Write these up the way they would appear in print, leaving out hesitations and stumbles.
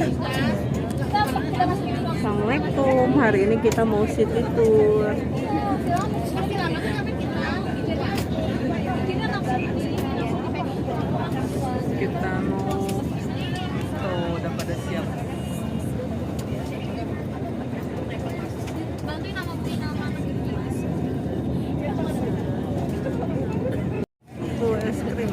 Assalamualaikum, hari ini kita mau city tour. Kita mau, tuh udah pada siap. Tuh es krim.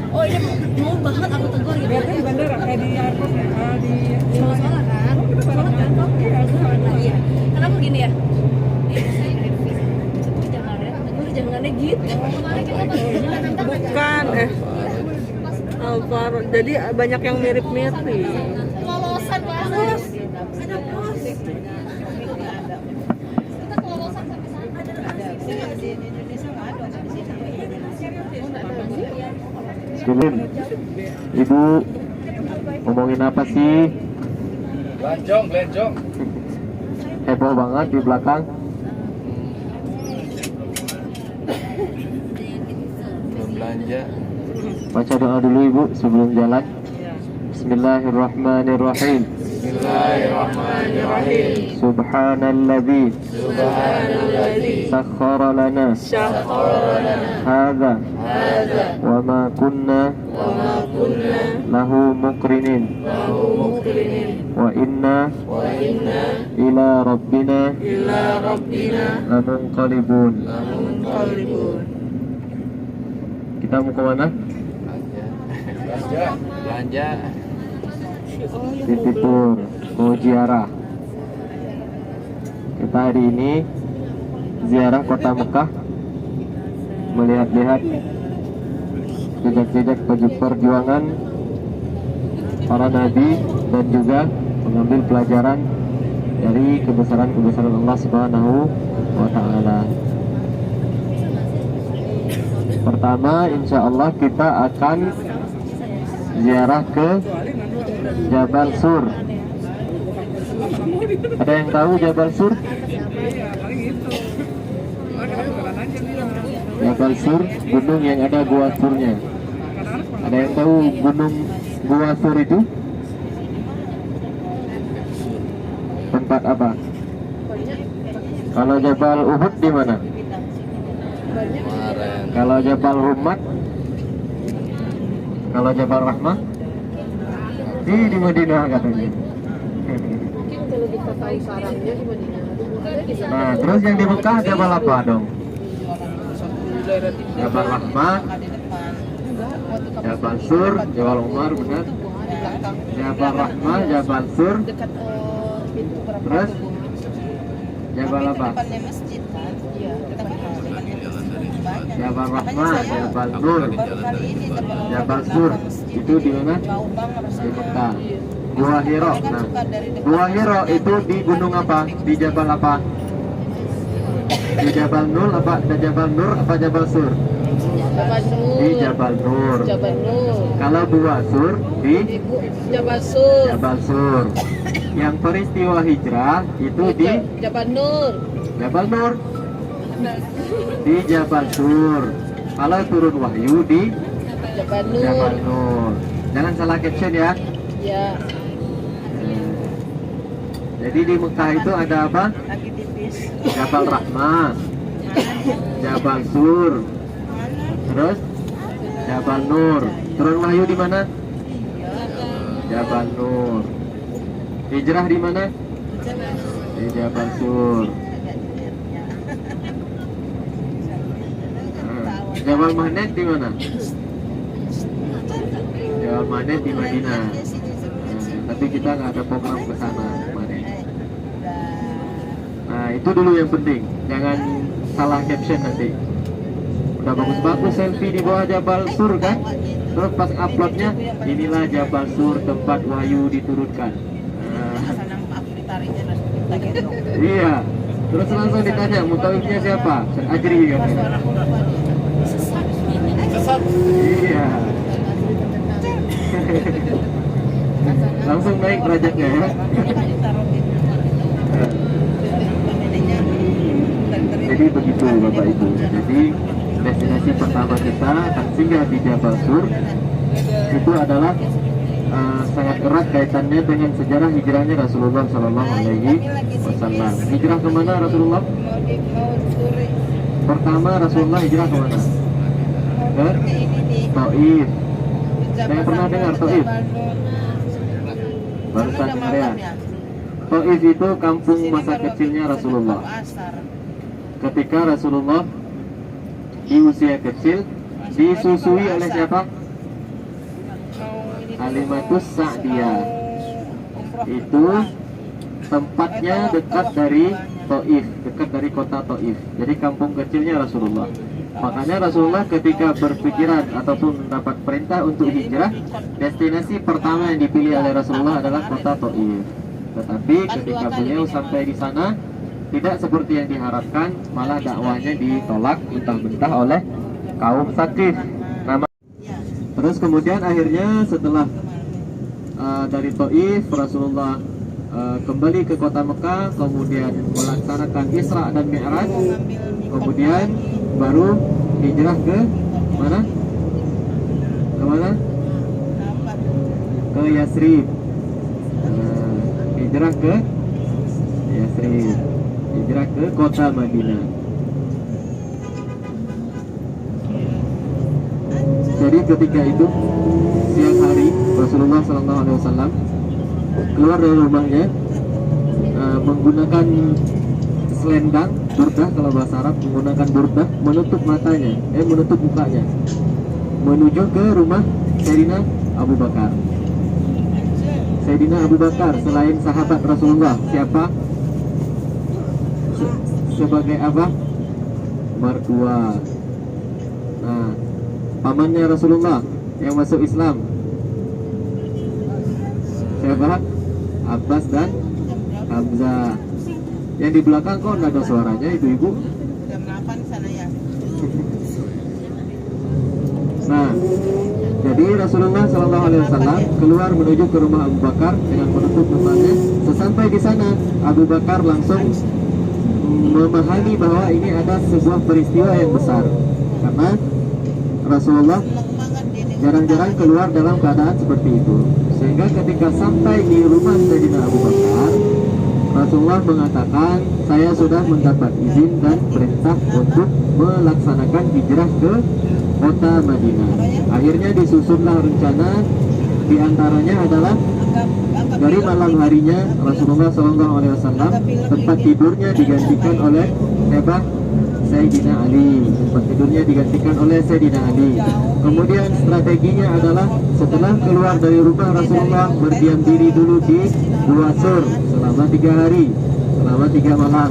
Oh ini mau banget aku tegur gitu. Lihatnya di bandara, kayak di airport ya, di Sholat kan? Sholat kan kok? Iya. Karena aku gini ya. Jangannya gitu. Bukan, Alvaro. Jadi banyak yang mirip-mirip. Kelolosan banget. Ada pos. Kita kelolosan sampai sana. Sebelum Ibu ngomongin apa sih? Belanjong. Heboh banget di belakang. Belum belanja. Baca doa dulu Ibu sebelum jalan. Bismillahirrahmanirrahim. Bismillahirrahmanirrahim. Subhanalladzi Subhanalladzi sakhkhara lana hadza wa ma kunna lahu muqrinin wa inna ila rabbina lamunqalibun. Kita mau ke mana? Belanja. City tour, mau ziarah. Kita hari ini ziarah kota Mekah, melihat-lihat jejak-jejak perjuangan para nabi dan juga mengambil pelajaran dari kebesaran-kebesaran Allah Subhanahu wa Ta'ala. Pertama, insya Allah kita akan ziarah ke Jabal Sur. Ada yang tahu Jabal Sur? Jabal Sur, gunung yang ada gua surnya. Ada yang tahu gunung gua sur itu? Tempat apa? Kalau Jabal Uhud di mana? Kalau Jabal Rumah? Kalau Jabal Rahmah? Di Madinah katanya. Mungkin kalau kita tahu sarangnya di Madinah. Nah, terus yang di Mekah Jabal apa dong? Jabal Rahmah, Jabal Sur, Jabal Umar, benar? Jabal Rahmah, Jabal Sur, terus Jabal apa? Jabal Rahmah, Jabal Nur, Jabal Sur, itu di mana? Di Mekah. Gua Hiro. Nah, Gua Hiro itu di gunung apa? Di Jabal apa? Di Jabal Nur apa? Di Jabal Nur apa Jabal Sur? Jabal Nur. Di Jabal Nur. Jabal Nur. Kalau Gua Sur di Jabal Sur. Jabal Sur. Yang peristiwa hijrah itu di Jabal Nur. Jabal Nur. Di Jabal Sur. Kalau turun wahyu di Jabal Nur. Jabal Nur. Jangan salah caption ya. Ya. Jadi di Mekah itu ada apa? Jabal Rahmah, Jabal Sur, terus Jabal Nur. Turun wahyu di mana? Jabal Nur. Hijrah di mana? Di Jabal Sur. Jabal Mahnet di mana? Jabal Mahnet di Madinah. Tapi kita nggak ada program ke sana kemarin. Nah, itu dulu yang penting. Jangan salah caption nanti. Udah bagus-bagus selfie di bawah Jabal Sur kan? Terus pas uploadnya, inilah Jabal Sur tempat wahyu diturunkan. Nah, iya. Terus langsung ditanya, mutawifnya siapa? Syekh Ajri katanya. Iya. Langsung naik derajatnya ya. Jadi begitu Bapak Ibu. Jadi destinasi pertama kita akan singgah di Jabal Sur. Itu adalah sangat erat kaitannya dengan sejarah hijrahnya Rasulullah Sallallahu Alaihi Wasallam. Hijrah kemana Rasulullah? Pertama Rasulullah hijrah kemana? Ke Taif. Ada yang pernah dengar Taif? Barusan dengar ya. Taif itu kampung masa kecilnya Rasulullah. Ketika Rasulullah di usia kecil disusui oleh siapa? Halimatus Sa'diyah. Itu tempatnya dekat dari Taif, dekat dari kota Taif. Jadi kampung kecilnya Rasulullah. Makanya Rasulullah ketika berpikiran ataupun mendapat perintah untuk hijrah, destinasi pertama yang dipilih oleh Rasulullah adalah kota Taif. Tetapi ketika beliau sampai di sana, tidak seperti yang diharapkan, malah dakwahnya ditolak mentah-mentah oleh kaum Saqif. Terus kemudian akhirnya setelah dari Taif, Rasulullah kembali ke kota Mekah, kemudian melaksanakan Isra dan Mi'raj, kemudian baru hijrah ke mana? Ke mana? Ke Yasrib. Hijrah ke Yasrib. Hijrah ke kota Madinah. Jadi ketika itu siang hari Rasulullah SAW keluar dari rumahnya menggunakan selendang, burdah kalau bahasa Arab, menggunakan burdah menutup matanya, menutup mukanya, menuju ke rumah Sayyidina Abu Bakar. Sayyidina Abu Bakar selain sahabat Rasulullah, siapa? Sebagai apa? Mertua. Nah, pamannya Rasulullah yang masuk Islam siapa? Abbas dan Hamzah. Yang di belakang kok nggak ada suaranya ibu-ibu? Nah, jadi Rasulullah SAW keluar menuju ke rumah Abu Bakar dengan menutup mukanya. Sesampai di sana, Abu Bakar langsung memahami bahwa ini ada sebuah peristiwa yang besar, karena Rasulullah jarang-jarang keluar dalam keadaan seperti itu. Sehingga ketika sampai di rumah Sayyidina Abu Bakar, Rasulullah mengatakan, saya sudah mendapat izin dan perintah untuk melaksanakan hijrah ke kota Madinah. Akhirnya disusunlah rencana, diantaranya adalah dari malam harinya Rasulullah SAW tempat tidurnya digantikan oleh Sayyidina Ali. Tempat tidurnya digantikan oleh Sayyidina Ali. Kemudian strateginya adalah setelah keluar dari rumah Rasulullah berdiam diri dulu di Gua Sur selama 3 hari, selama 3 malam.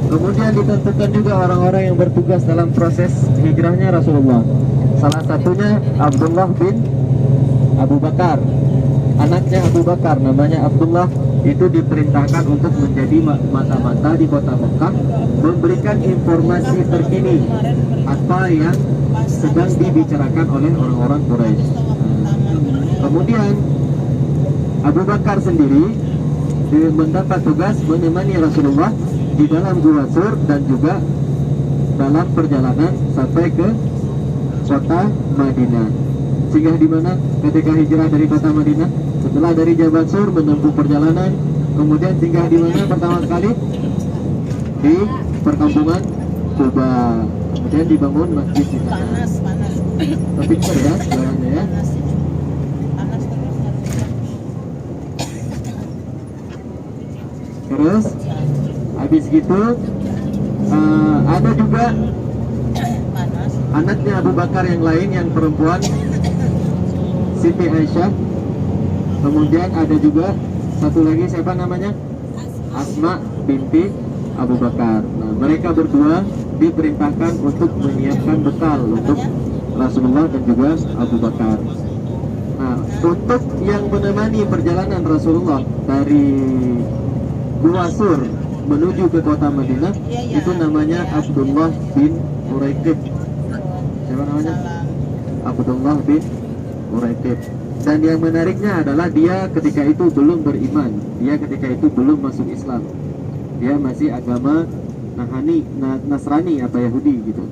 Kemudian ditentukan juga orang-orang yang bertugas dalam proses hijrahnya Rasulullah. Salah satunya Abdullah bin Abu Bakar, anaknya Abu Bakar, namanya Abdullah, itu diperintahkan untuk menjadi mata-mata di kota Mekah, memberikan informasi terkini apa yang sedang dibicarakan oleh orang-orang Quraisy. Kemudian Abu Bakar sendiri mendapat tugas menemani Rasulullah di dalam Gua Sur dan juga dalam perjalanan sampai ke kota Madinah. Singgah di mana ketika hijrah dari kota Madinah? Setelah dari Jabal Sur menempuh perjalanan, kemudian singgah di mana pertama sekali? Di perkampungan Kuba. Kemudian dibangun masjid di sana. Panas. Tapi ya, jalannya ya. Terus habis gitu ada juga anaknya Abu Bakar yang lain, yang perempuan, Siti Aisyah. Kemudian ada juga satu lagi, siapa namanya? Asma binti Abu Bakar. Nah, mereka berdua diperintahkan untuk menyiapkan bekal untuk Rasulullah dan juga Abu Bakar. Nah, untuk yang menemani perjalanan Rasulullah dari Gua Sur menuju ke kota Madinah itu namanya Abdullah bin Uraikib. Siapa namanya? Abdullah bin Uraikib. Dan yang menariknya adalah dia ketika itu belum beriman, dia ketika itu belum masuk Islam, dia masih agama Nasrani atau Yahudi gitu,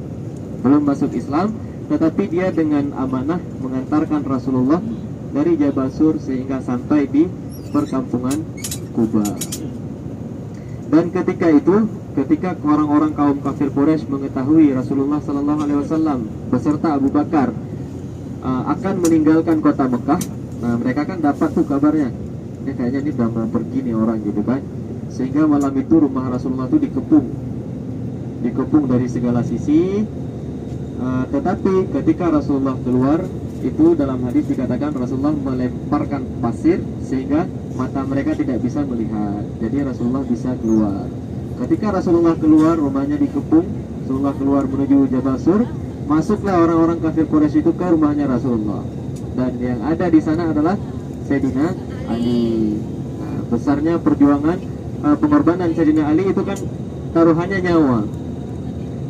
belum masuk Islam. Tetapi dia dengan amanah mengantarkan Rasulullah dari Jabal Sur sehingga sampai di perkampungan Kuba. Dan ketika itu, ketika orang-orang kaum kafir Quraisy mengetahui Rasulullah Sallallahu Alaihi Wasallam beserta Abu Bakar akan meninggalkan kota Mekah, nah mereka kan dapat tuh kabarnya, ini kayaknya ini udah mau pergi nih orang gitu kan, sehingga malam itu rumah Rasulullah itu dikepung dari segala sisi. Tetapi ketika Rasulullah keluar, itu dalam hadis dikatakan Rasulullah melemparkan pasir sehingga mata mereka tidak bisa melihat, jadi Rasulullah bisa keluar. Ketika Rasulullah keluar, rumahnya dikepung, Rasulullah keluar menuju Jabal Sur. Masuklah orang-orang kafir Quraisy itu ke rumahnya Rasulullah, dan yang ada di sana adalah Sayyidina Ali. Nah, besarnya perjuangan pengorbanan Sayyidina Ali itu kan taruhannya nyawa.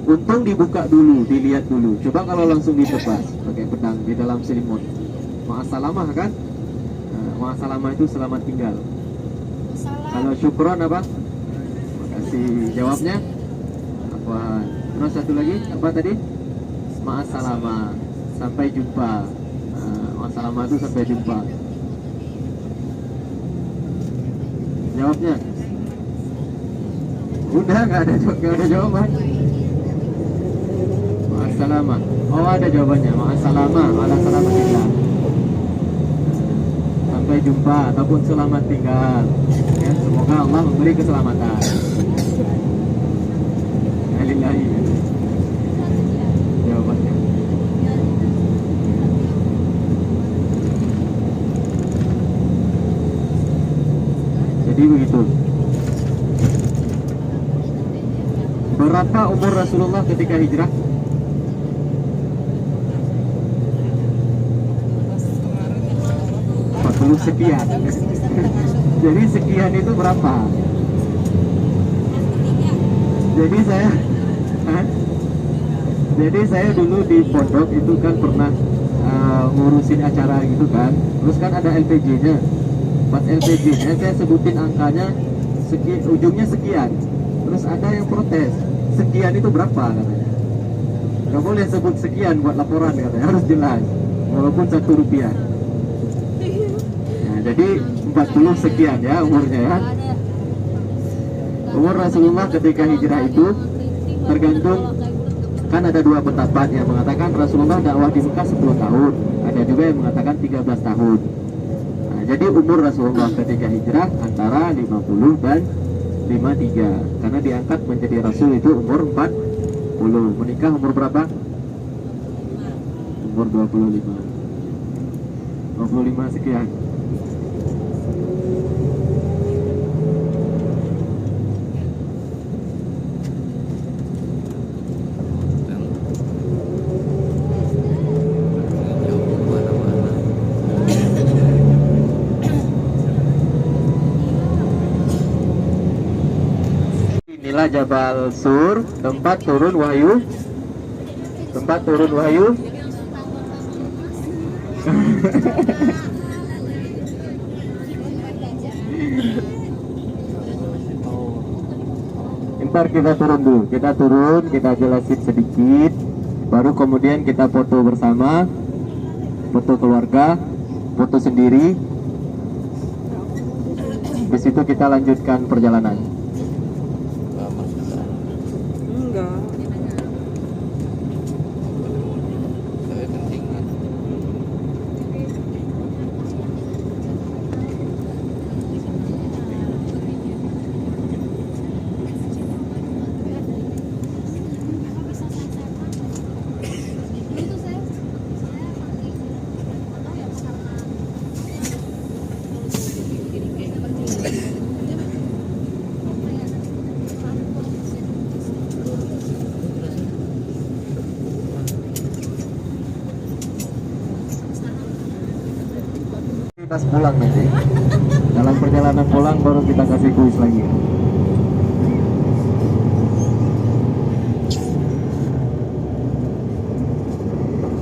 Untung dibuka dulu, dilihat dulu. Coba kalau langsung ditebas pakai pedang di dalam selimut, ma'asalamah kan? Nah, ma'asalamah itu selamat tinggal. Kalau syukron apa? Makasih. Jawabnya apa? Terus satu lagi apa tadi? Ma'asalamah, sampai jumpa. Ma'asalamah itu sampai jumpa. Jawabnya udah nggak ada jawaban. Ma'asalamah. Oh ada jawabannya. Ma'asalamah, ala salamatillah. Sampai jumpa ataupun selamat tinggal. Ya, semoga Allah memberi keselamatan. Alhamdulillah. Jawabannya. Jadi begitu. Berapa umur Rasulullah ketika hijrah? 40 sekian. Jadi sekian itu berapa? Jadi saya dulu di pondok itu kan pernah ngurusin acara gitu kan. Terus kan ada LPG-nya. Pas LPG-nya saya sebutin angkanya ujungnya sekian. Terus ada yang protes, sekian itu berapa katanya. Gak boleh sebut sekian buat laporan katanya, harus jelas walaupun 1 rupiah. Nah, jadi 40 sekian ya umurnya ya. Umur Rasulullah ketika hijrah itu tergantung, kan ada 2 pendapat yang mengatakan Rasulullah dakwah di Mekah 10 tahun, ada juga yang mengatakan 13 tahun. Nah, jadi umur Rasulullah ketika hijrah antara 50 dan 53, karena diangkat menjadi Rasul itu umur 40. Menikah umur berapa? Umur 25 sekian. Inilah Jabal Sur, tempat turun wahyu. Ntar kita turun dulu, kita jelasin sedikit, baru kemudian kita foto bersama, foto keluarga, foto sendiri. Di situ kita lanjutkan perjalanan. Kita pulang nanti. Dalam perjalanan pulang baru kita kasih kuis lagi.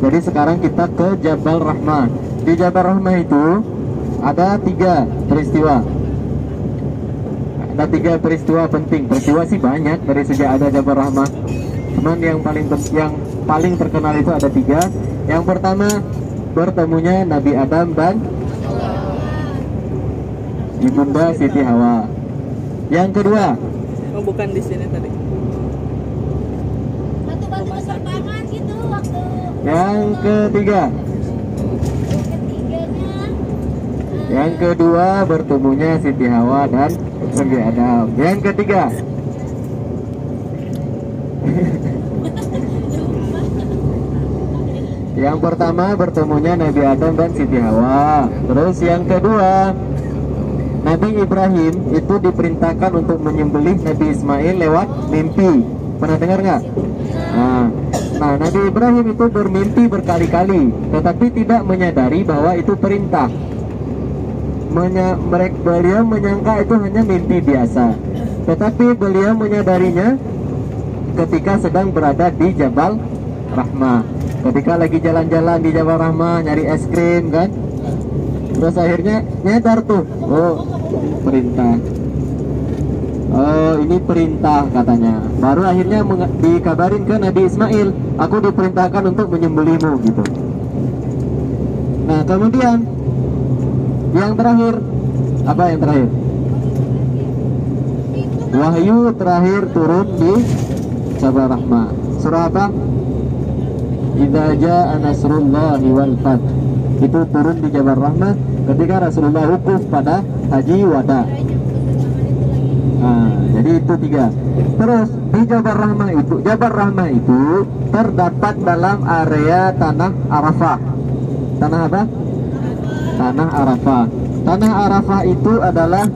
Jadi sekarang kita ke Jabal Rahmah. Di Jabal Rahmah itu ada 3 peristiwa. Ada 3 peristiwa penting. Peristiwa sih banyak dari sejak ada Jabal Rahmah. Cuman yang paling terkenal itu ada 3. Yang pertama, bertemunya Nabi Adam dan Ibunda Siti Hawa. Yang kedua, Oh, bukan di sini tadi. Batu-batu berseberangan gitu waktu yang ketiga, ketiganya. yang kedua bertemunya Siti Hawa dan Nabi Adam. Yang ketiga, yang pertama bertemunya Nabi Adam dan Siti Hawa. Terus yang kedua, Nabi Ibrahim itu diperintahkan untuk menyembelih Nabi Ismail lewat mimpi. Pernah dengar nggak? Nah, Nabi Ibrahim itu bermimpi berkali-kali, tetapi tidak menyadari bahwa itu perintah. Beliau menyangka itu hanya mimpi biasa, tetapi beliau menyadarinya ketika sedang berada di Jabal Rahmah. Ketika lagi jalan-jalan di Jabal Rahmah nyari es krim kan, terus akhirnya nyadar tuh, oh perintah, oh ini perintah katanya. Baru akhirnya dikabarin ke Nabi Ismail, aku diperintahkan untuk menyembelihmu gitu. Nah kemudian yang terakhir, apa yang terakhir? Wahyu terakhir turun di Jabal Rahmah. Surah apa? Idza jaa nasrullahi wal fath. Itu turun di Jabal Rahmah ketika Rasulullah wukuf pada Haji Wada. Nah, jadi itu 3. Terus di Jabal Rahmah itu terdapat dalam area tanah Arafah. Tanah apa? Tanah Arafah. Tanah Arafah itu adalah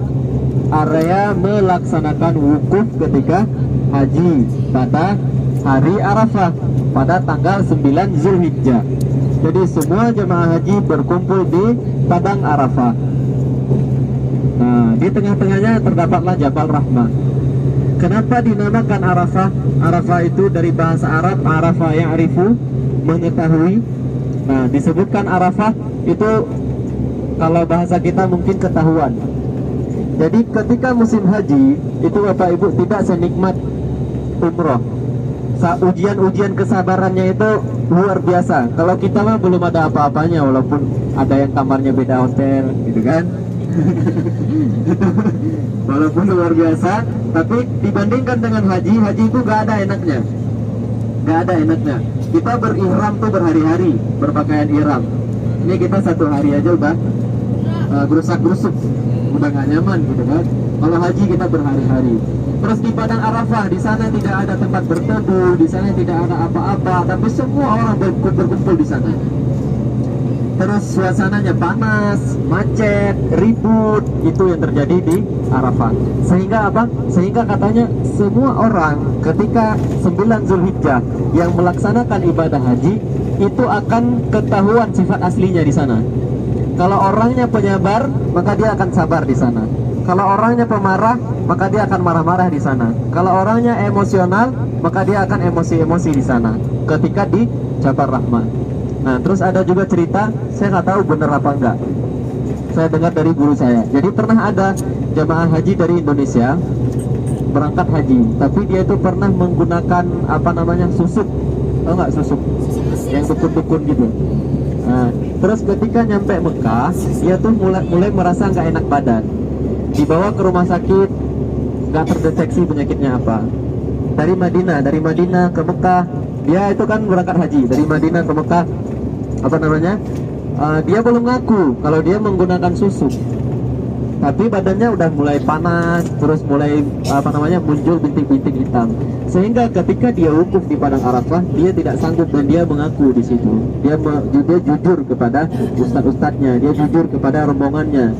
area melaksanakan wukuf ketika haji pada hari Arafah pada tanggal 9 Zulhijjah. Jadi semua jemaah haji berkumpul di padang Arafah. Nah, di tengah-tengahnya terdapatlah Jabal Rahmah. Kenapa dinamakan Arafah? Arafah itu dari bahasa Arab, Arafah yang arifu, mengetahui. Nah, disebutkan Arafah itu kalau bahasa kita mungkin ketahuan. Jadi ketika musim haji itu Bapak Ibu tidak senikmat umroh. Ujian-ujian kesabarannya itu luar biasa. Kalau kita mah belum ada apa-apanya, walaupun ada yang kamarnya beda hotel gitu kan. Walaupun luar biasa, tapi dibandingkan dengan haji itu gak ada enaknya. Gak ada enaknya. Kita berihram tuh berhari-hari, berpakaian ihram. Ini kita 1 hari aja udah gerusak-gerusuk, udah gak nyaman gitu kan. Kalau haji kita berhari-hari. Terus di padang Arafah, di sana tidak ada tempat berteduh, di sana tidak ada apa-apa, tapi semua orang berkumpul di sana. Terus suasananya panas, macet, ribut, itu yang terjadi di Arafah. Sehingga apa? Sehingga katanya semua orang ketika 9 Zulhijjah yang melaksanakan ibadah haji itu akan ketahuan sifat aslinya di sana. Kalau orangnya penyabar, maka dia akan sabar di sana. Kalau orangnya pemarah, maka dia akan marah-marah di sana. Kalau orangnya emosional, maka dia akan emosi-emosi di sana ketika di Jabal Rahmah. Nah, terus ada juga cerita, saya nggak tahu benar apa enggak. Saya dengar dari guru saya. Jadi pernah ada jamaah haji dari Indonesia berangkat haji, tapi dia itu pernah menggunakan apa namanya susuk, tahu nggak susuk? Yang dukun-dukun gitu. Nah, terus ketika nyampe Mekah, dia tuh mulai merasa nggak enak badan. Dibawa ke rumah sakit, nggak terdeteksi penyakitnya apa. Dari Madinah ke Mekah, dia itu kan berangkat haji dari Madinah ke Mekah, apa namanya? Dia belum ngaku kalau dia menggunakan susuk, tapi badannya udah mulai panas, terus mulai apa namanya muncul bintik-bintik hitam. Sehingga ketika dia wukuf di padang Arafah, dia tidak sanggup dan dia mengaku di situ. Dia jujur kepada ustadz-ustadznya, dia jujur kepada rombongannya.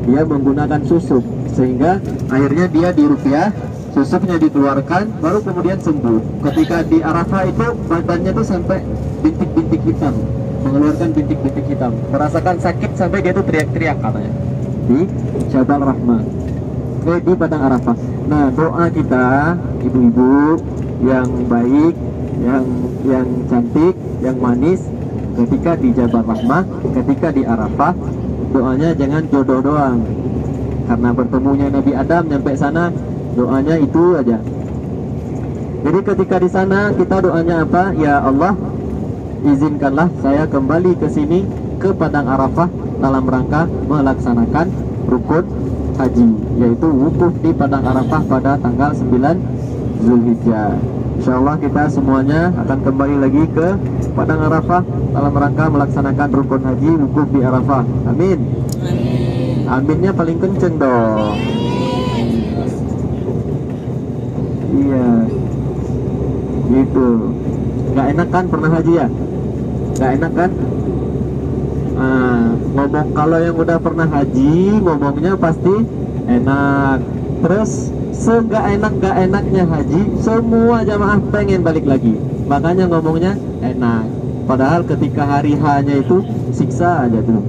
Dia menggunakan susuk, sehingga akhirnya dia diruqyah, susuknya dikeluarkan, baru kemudian sembuh. Ketika di Arafah itu badannya tuh sampai bintik-bintik hitam, mengeluarkan bintik-bintik hitam, merasakan sakit sampai dia tuh teriak-teriak katanya di Jabal Rahmah, di padang Arafah. Nah, doa kita ibu-ibu yang baik, yang cantik, yang manis, ketika di Jabal Rahmah, ketika di Arafah, doanya jangan jodoh doang. Karena bertemunya Nabi Adam nyampe sana, doanya itu aja. Jadi ketika di sana kita doanya apa? Ya Allah, izinkanlah saya kembali ke sini, ke Padang Arafah dalam rangka melaksanakan rukun haji, yaitu wukuf di Padang Arafah pada tanggal 9 Zulhijjah. Insyaallah kita semuanya akan kembali lagi ke Padang Arafah dalam rangka melaksanakan rukun haji wukuf di Arafah. Amin. Aminnya paling kenceng dong. Iya. Gitu. Gak enak kan pernah haji ya? Gak enak kan? Ngomong kalau yang udah pernah haji ngomongnya pasti enak. Terus segak gak enaknya haji, semua jamaah pengen balik lagi. Makanya ngomongnya enak. Padahal ketika hari H-nya itu siksa aja tuh.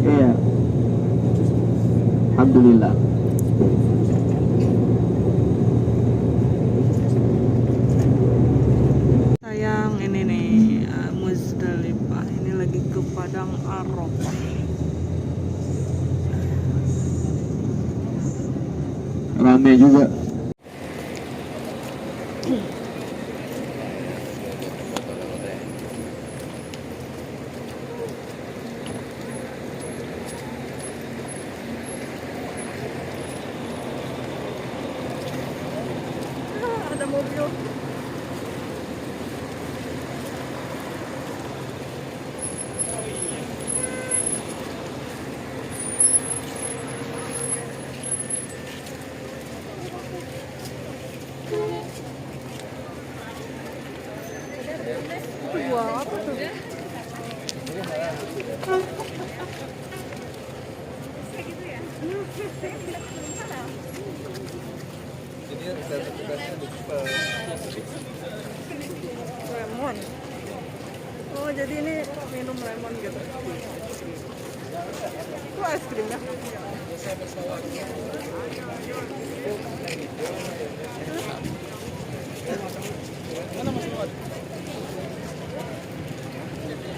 Iya. Alhamdulillah. Sayang ini nih Muzdalifah, ini lagi ke Padang Arafah. Rame juga. Ada mobil. Wah, apa tuh? Lemon. Oh, jadi ini minum lemon gitu. Itu es krimnya.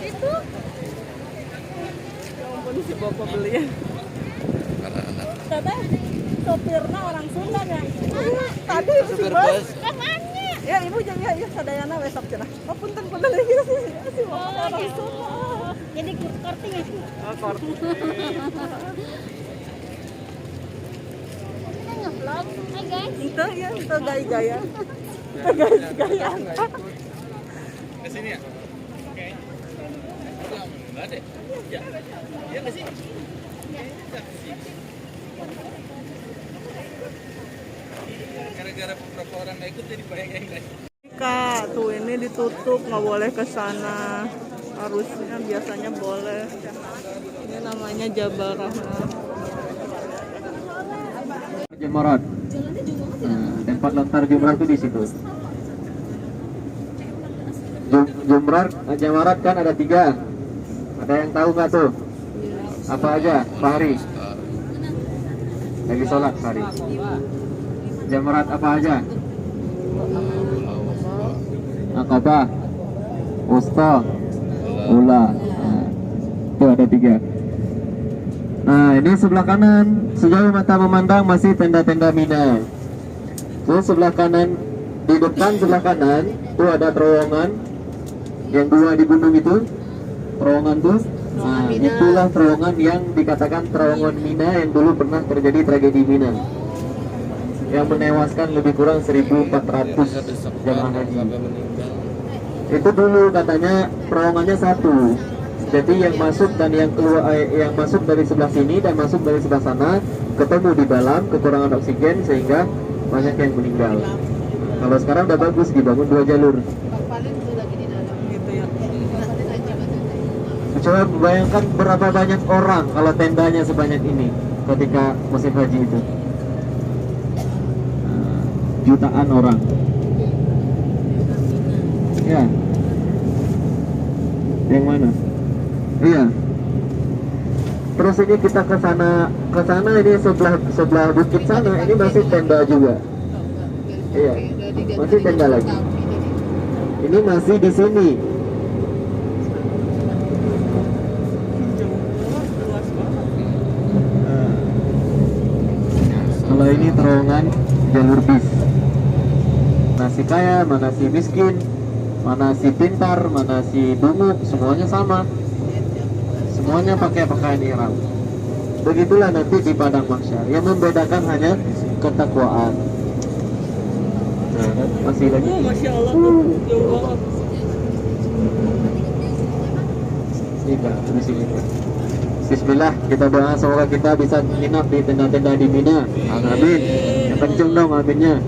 Itu. Ya ampun si bapak beliin. Katanya sopirnya orang Sunda ya. Tadi si bos. Ya ibu jangan ya sadayana besok cenah. Oh punten lagi si bapak orang Sunda. Jadi korting ya? Oh korting. Kita nge-vlog. Hai guys. Itu ya, itu gaya-gaya. Itu gaya-gaya. Kesini ya? Oke. Enggak deh. Ya. Ya ke sini. Gara-gara beberapa orang nggak ikut jadi banyak yang nggak ikut. Kak, tuh ini ditutup, nggak boleh ke sana. Harusnya biasanya boleh. Ini namanya Jabal Rahmah. Jemarat. Tempat lontar jumrah itu di situ. Jemarat kan ada 3. Ada yang tahu nggak tuh? Apa aja, Fahri? Lagi sholat Fahri. Jemarat apa aja? Aqabah, Wusta, Ula. Itu ada 3. Nah, ini sebelah kanan, sejauh mata memandang masih tenda-tenda Mina. Terus sebelah kanan, di depan sebelah kanan itu ada terowongan yang 2 di gunung itu. Terowongan tuh, nah itulah terowongan yang dikatakan terowongan Mina yang dulu pernah terjadi tragedi Mina yang menewaskan lebih kurang 1.400 jamaah haji. Itu dulu katanya terowongannya 1. Jadi yang masuk dan yang keluar, yang masuk dari sebelah sini dan masuk dari sebelah sana ketemu di dalam, kekurangan oksigen sehingga banyak yang meninggal. Kalau sekarang udah bagus, dibangun 2 jalur. Gitu ya. Coba bayangkan berapa banyak orang kalau tendanya sebanyak ini ketika musim haji itu. Jutaan orang. Ya. Yang mana? Iya. Terus ini kita ke sana ini sebelah bukit sana ini masih tenda juga. Iya. Masih tenda lagi. Ini masih di sini. Kalau ini terowongan jalur bis. Mana si kaya, mana si miskin, mana si pintar, mana si bunguk, semuanya sama. Semuanya pakai pakaian ihram. Begitulah nanti di padang mahsyar. Yang membedakan hanya ketakwaan. Nah, kan? Masih lagi. Masya Allah tuh, jauh banget. Ini Kak, di sini Kak. Bismillah, kita doa semoga kita bisa menginap di tenda-tenda di Mina. Amin. Yang kenceng dong aminnya.